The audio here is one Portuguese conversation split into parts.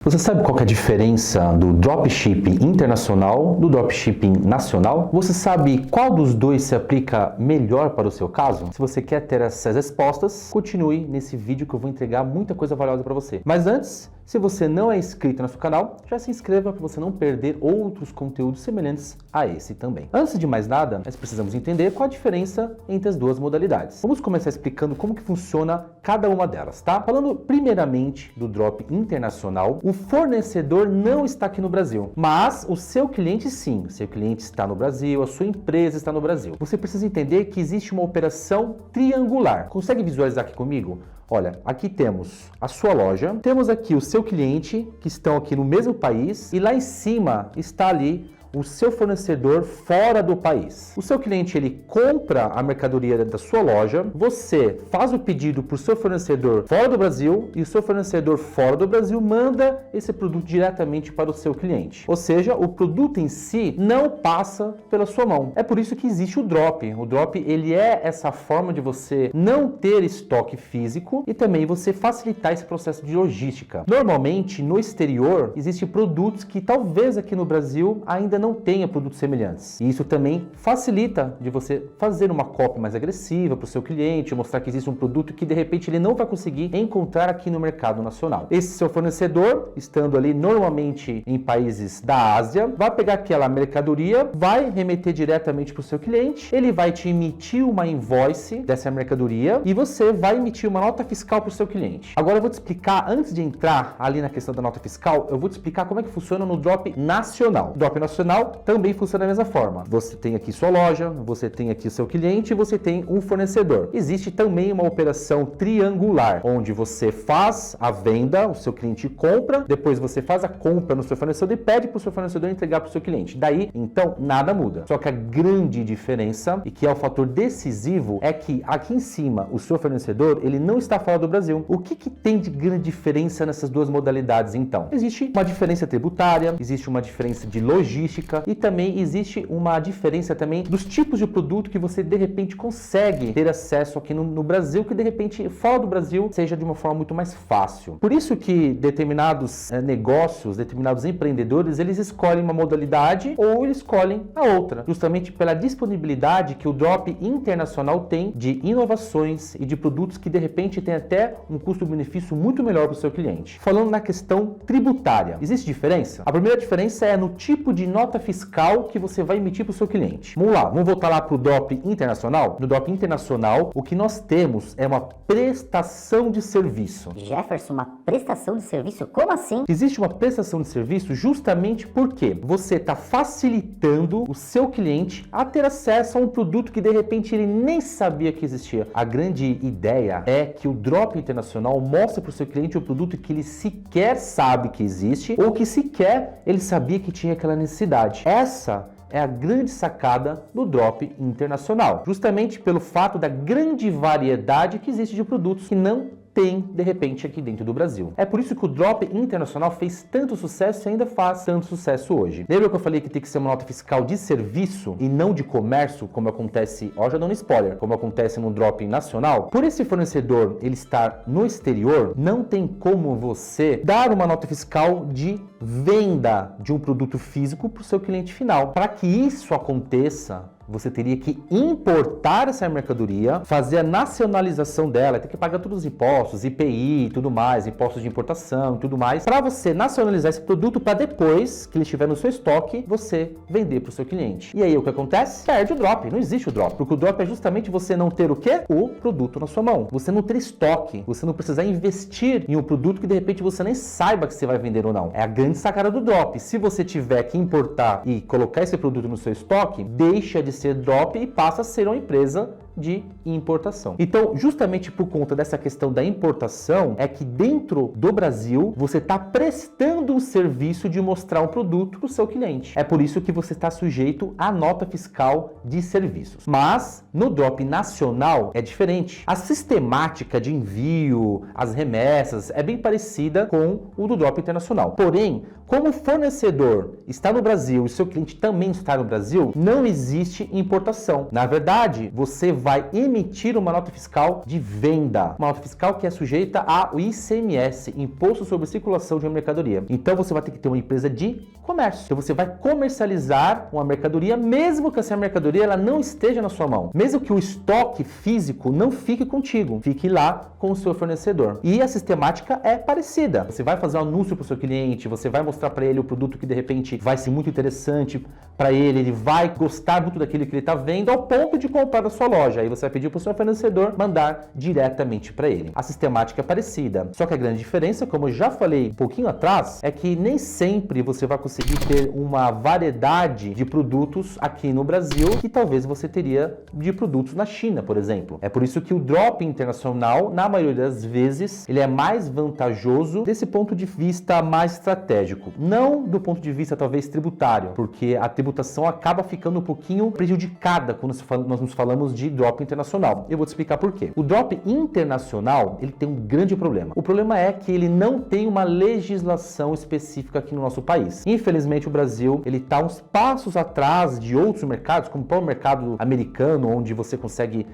Você sabe qual que é a diferença do dropshipping internacional do dropshipping nacional? Você sabe qual dos dois se aplica melhor para o seu caso? Se você quer ter essas respostas, continue nesse vídeo que eu vou entregar muita coisa valiosa para você. Mas antes, se você não é inscrito no nosso canal, já se inscreva para você não perder outros conteúdos semelhantes a esse também. Antes de mais nada, nós precisamos entender qual a diferença entre as duas modalidades. Vamos começar explicando como que funciona cada uma delas, tá? Falando primeiramente do drop internacional, o fornecedor não está aqui no Brasil, mas o seu cliente sim. O seu cliente está no Brasil, a sua empresa está no Brasil. Você precisa entender que existe uma operação triangular. Consegue visualizar aqui comigo? Olha, aqui temos a sua loja, temos aqui o seu cliente, que estão aqui no mesmo país, e lá em cima está ali o seu fornecedor fora do país. O seu cliente, ele compra a mercadoria da sua loja, você faz o pedido para o seu fornecedor fora do Brasil e o seu fornecedor fora do Brasil manda esse produto diretamente para o seu cliente. Ou seja, o produto em si não passa pela sua mão. É por isso que existe o drop. O drop, ele é essa forma de você não ter estoque físico e também você facilitar esse processo de logística. Normalmente, no exterior, existem produtos que talvez aqui no Brasil ainda não tenha produtos semelhantes. E isso também facilita de você fazer uma cópia mais agressiva para o seu cliente, mostrar que existe um produto que de repente ele não vai conseguir encontrar aqui no mercado nacional. Esse seu fornecedor, estando ali normalmente em países da Ásia, vai pegar aquela mercadoria, vai remeter diretamente para o seu cliente, ele vai te emitir uma invoice dessa mercadoria e você vai emitir uma nota fiscal para o seu cliente. Agora eu vou te explicar, antes de entrar ali na questão da nota fiscal, eu vou te explicar como é que funciona no drop nacional. O drop nacional também funciona da mesma forma. Você tem aqui sua loja, você tem aqui o seu cliente e você tem um fornecedor. Existe também uma operação triangular, onde você faz a venda, o seu cliente compra, depois você faz a compra no seu fornecedor e pede para o seu fornecedor entregar para o seu cliente. Daí, então, nada muda. Só que a grande diferença, e que é o fator decisivo, é que aqui em cima, o seu fornecedor, ele não está fora do Brasil. O que tem de grande diferença nessas duas modalidades, então? Existe uma diferença tributária, existe uma diferença de logística, e também existe uma diferença também dos tipos de produto que você de repente consegue ter acesso aqui no Brasil, que de repente fora do Brasil seja de uma forma muito mais fácil. Por isso que determinados negócios, determinados empreendedores, eles escolhem uma modalidade ou eles escolhem a outra, justamente pela disponibilidade que o drop internacional tem de inovações e de produtos que de repente tem até um custo-benefício muito melhor para o seu cliente. Falando na questão tributária, existe diferença? A primeira diferença é no tipo de nota fiscal que você vai emitir para o seu cliente. Vamos lá, vamos voltar lá para o drop internacional. No drop internacional, o que nós temos é uma prestação de serviço. Jefferson, uma prestação de serviço? Como assim? Existe uma prestação de serviço justamente porque você está facilitando o seu cliente a ter acesso a um produto que de repente ele nem sabia que existia. A grande ideia é que o drop internacional mostra para o seu cliente o produto que ele sequer sabe que existe ou que sequer ele sabia que tinha aquela necessidade. Essa é a grande sacada do drop internacional, justamente pelo fato da grande variedade que existe de produtos que não tem, de repente, aqui dentro do Brasil. É por isso que o drop internacional fez tanto sucesso e ainda faz tanto sucesso hoje. Lembra que eu falei que tem que ser uma nota fiscal de serviço e não de comércio, como acontece, ó, já dando spoiler, como acontece no drop nacional? Por esse fornecedor ele estar no exterior, não tem como você dar uma nota fiscal de venda de um produto físico para o seu cliente final. Para que isso aconteça, você teria que importar essa mercadoria, fazer a nacionalização dela, tem que pagar todos os impostos, IPI e tudo mais, impostos de importação e tudo mais, para você nacionalizar esse produto para depois que ele estiver no seu estoque, você vender para o seu cliente. E aí o que acontece? Perde o drop, não existe o drop, porque o drop é justamente você não ter o quê? O produto na sua mão. Você não ter estoque, você não precisar investir em um produto que de repente você nem saiba que você vai vender ou não. É a grande sacada do drop. Se você tiver que importar e colocar esse produto no seu estoque, deixa de ser drop e passa a ser uma empresa de importação. Então, justamente por conta dessa questão da importação, é que dentro do Brasil, você está prestando o serviço de mostrar um produto para o seu cliente. É por isso que você está sujeito à nota fiscal de serviços. Mas, no drop nacional, é diferente. A sistemática de envio, as remessas, é bem parecida com o do drop internacional. Porém, como o fornecedor está no Brasil e o seu cliente também está no Brasil, não existe importação. Na verdade, você vai vai emitir uma nota fiscal de venda, uma nota fiscal que é sujeita ao ICMS, Imposto sobre Circulação de uma Mercadoria. Então você vai ter que ter uma empresa de comércio. Então você vai comercializar uma mercadoria, mesmo que essa mercadoria ela não esteja na sua mão, mesmo que o estoque físico não fique contigo, fique lá com o seu fornecedor. E a sistemática é parecida. Você vai fazer um anúncio para o seu cliente, você vai mostrar para ele o produto que de repente vai ser muito interessante para ele, ele vai gostar muito daquilo que ele está vendo ao ponto de comprar da sua loja. Aí você vai pedir para o seu fornecedor mandar diretamente para ele. A sistemática é parecida, só que a grande diferença, como eu já falei um pouquinho atrás, é que nem sempre você vai conseguir ter uma variedade de produtos aqui no Brasil que talvez você teria de produtos na China, por exemplo. É por isso que o drop internacional, na maioria das vezes, ele é mais vantajoso desse ponto de vista mais estratégico. Não do ponto de vista, talvez, tributário, porque a tributação acaba ficando um pouquinho prejudicada quando nós nos falamos de drop internacional. Eu vou te explicar por quê. O drop internacional, ele tem um grande problema. O problema é que ele não tem uma legislação específica aqui no nosso país. Infelizmente, o Brasil, ele está uns passos atrás de outros mercados, como o mercado americano, onde você consegue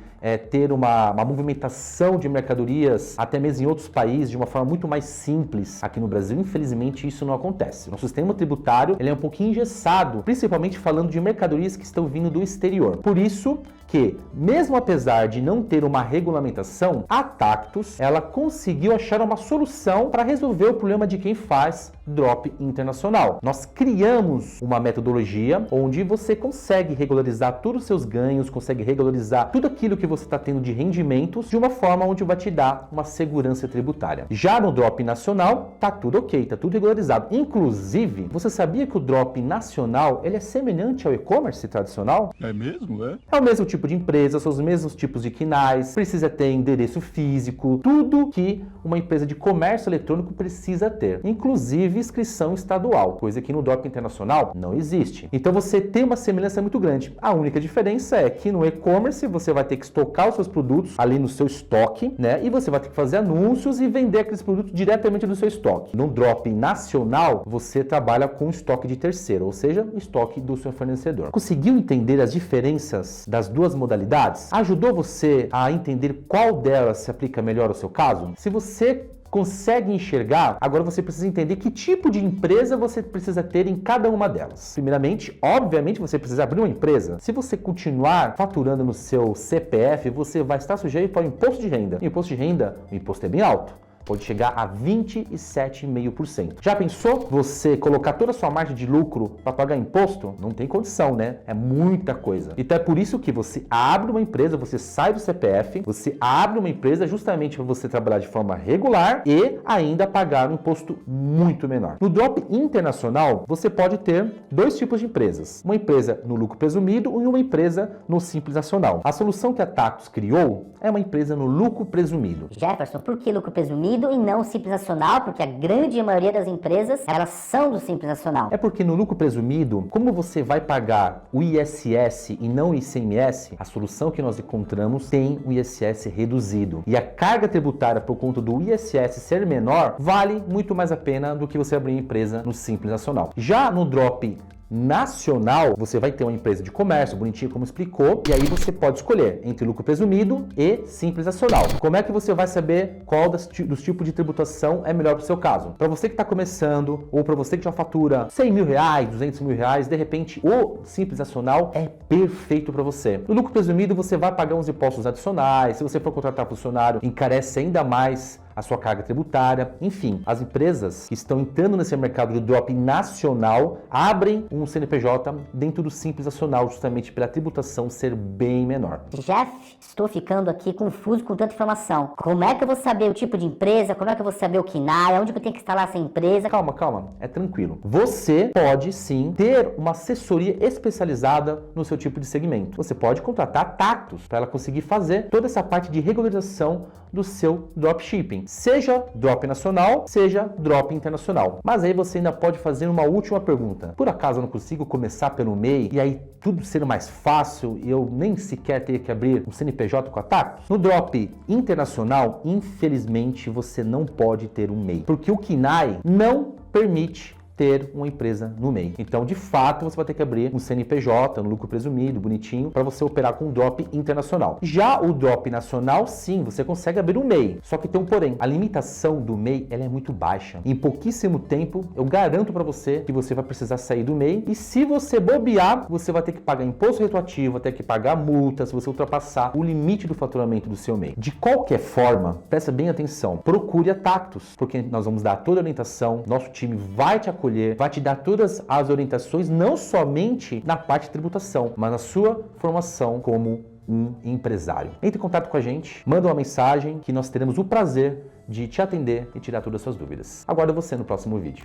ter uma movimentação de mercadorias, até mesmo em outros países, de uma forma muito mais simples. Aqui no Brasil, infelizmente, isso não acontece. Nosso sistema tributário, ele é um pouquinho engessado, principalmente falando de mercadorias que estão vindo do exterior. Por isso que, mesmo apesar de não ter uma regulamentação, a Tactus, ela conseguiu achar uma solução para resolver o problema de quem faz drop internacional. Nós criamos uma metodologia onde você consegue regularizar todos os seus ganhos, consegue regularizar tudo aquilo que você está tendo de rendimentos de uma forma onde vai te dar uma segurança tributária. Já no drop nacional, tá tudo ok, tá tudo regularizado. Inclusive, você sabia que o drop nacional, ele é semelhante ao e-commerce tradicional? É mesmo, é? É o mesmo tipo de empresa, são os mesmos tipos de KNAIs, precisa ter endereço físico, tudo que uma empresa de comércio eletrônico precisa ter, inclusive inscrição estadual, coisa que no drop internacional não existe. Então você tem uma semelhança muito grande. A única diferença é que no e-commerce você vai ter que estocar os seus produtos ali no seu estoque, né? E você vai ter que fazer anúncios e vender aqueles produtos diretamente do seu estoque. No drop nacional, você trabalha com estoque de terceiro, ou seja, estoque do seu fornecedor. Conseguiu entender as diferenças das duas modalidades? Ajudou você a entender qual delas se aplica melhor ao seu caso? Se você consegue enxergar, agora você precisa entender que tipo de empresa você precisa ter em cada uma delas. Primeiramente, obviamente, você precisa abrir uma empresa. Se você continuar faturando no seu CPF, você vai estar sujeito ao imposto de renda. O imposto de renda, o imposto é bem alto. Pode chegar a 27,5%. Já pensou você colocar toda a sua margem de lucro para pagar imposto? Não tem condição, né? É muita coisa. Então é por isso que você abre uma empresa, você sai do CPF, você abre uma empresa justamente para você trabalhar de forma regular e ainda pagar um imposto muito menor. No drop internacional, você pode ter dois tipos de empresas. Uma empresa no lucro presumido e uma empresa no simples nacional. A solução que a Tactus criou é uma empresa no lucro presumido. Jefferson, por que lucro presumido e não Simples Nacional? Porque a grande maioria das empresas, elas são do Simples Nacional. É porque no lucro presumido, como você vai pagar o ISS e não o ICMS, a solução que nós encontramos tem o ISS reduzido. E a carga tributária por conta do ISS ser menor, vale muito mais a pena do que você abrir uma empresa no Simples Nacional. Já no drop nacional, você vai ter uma empresa de comércio, bonitinho como explicou, e aí você pode escolher entre lucro presumido e simples nacional. Como é que você vai saber qual dos tipos de tributação é melhor para o seu caso? Para você que está começando, ou para você que já fatura 100 mil reais, 200 mil reais, de repente o simples nacional é perfeito para você. No lucro presumido, você vai pagar uns impostos adicionais, se você for contratar funcionário, encarece ainda mais a sua carga tributária. Enfim, as empresas que estão entrando nesse mercado de drop nacional abrem um CNPJ dentro do Simples Nacional, justamente pela tributação ser bem menor. Jeff, estou ficando aqui confuso com tanta informação. Como é que eu vou saber o tipo de empresa? Como é que eu vou saber o KNAI? Onde que eu tenho que instalar essa empresa? Calma, é tranquilo. Você pode sim ter uma assessoria especializada no seu tipo de segmento. Você pode contratar a Tactus para ela conseguir fazer toda essa parte de regularização do seu dropshipping. Seja drop nacional, seja drop internacional. Mas aí você ainda pode fazer uma última pergunta. Por acaso eu não consigo começar pelo MEI e aí tudo ser mais fácil e eu nem sequer ter que abrir um CNPJ com a Tactus? No drop internacional, infelizmente, você não pode ter um MEI, porque o KNAI não permite ter uma empresa no MEI. Então, de fato, você vai ter que abrir um CNPJ, no lucro presumido, bonitinho, para você operar com um drop internacional. Já o drop nacional, sim, você consegue abrir um MEI. Só que tem um porém. A limitação do MEI, ela é muito baixa. Em pouquíssimo tempo, eu garanto para você que você vai precisar sair do MEI. E se você bobear, você vai ter que pagar imposto retroativo, vai ter que pagar multa se você ultrapassar o limite do faturamento do seu MEI. De qualquer forma, presta bem atenção. Procure a Tactus, porque nós vamos dar toda a orientação, nosso time vai te acolher, vai te dar todas as orientações, não somente na parte de tributação, mas na sua formação como um empresário. Entre em contato com a gente, manda uma mensagem que nós teremos o prazer de te atender e tirar todas as suas dúvidas. Aguardo você no próximo vídeo.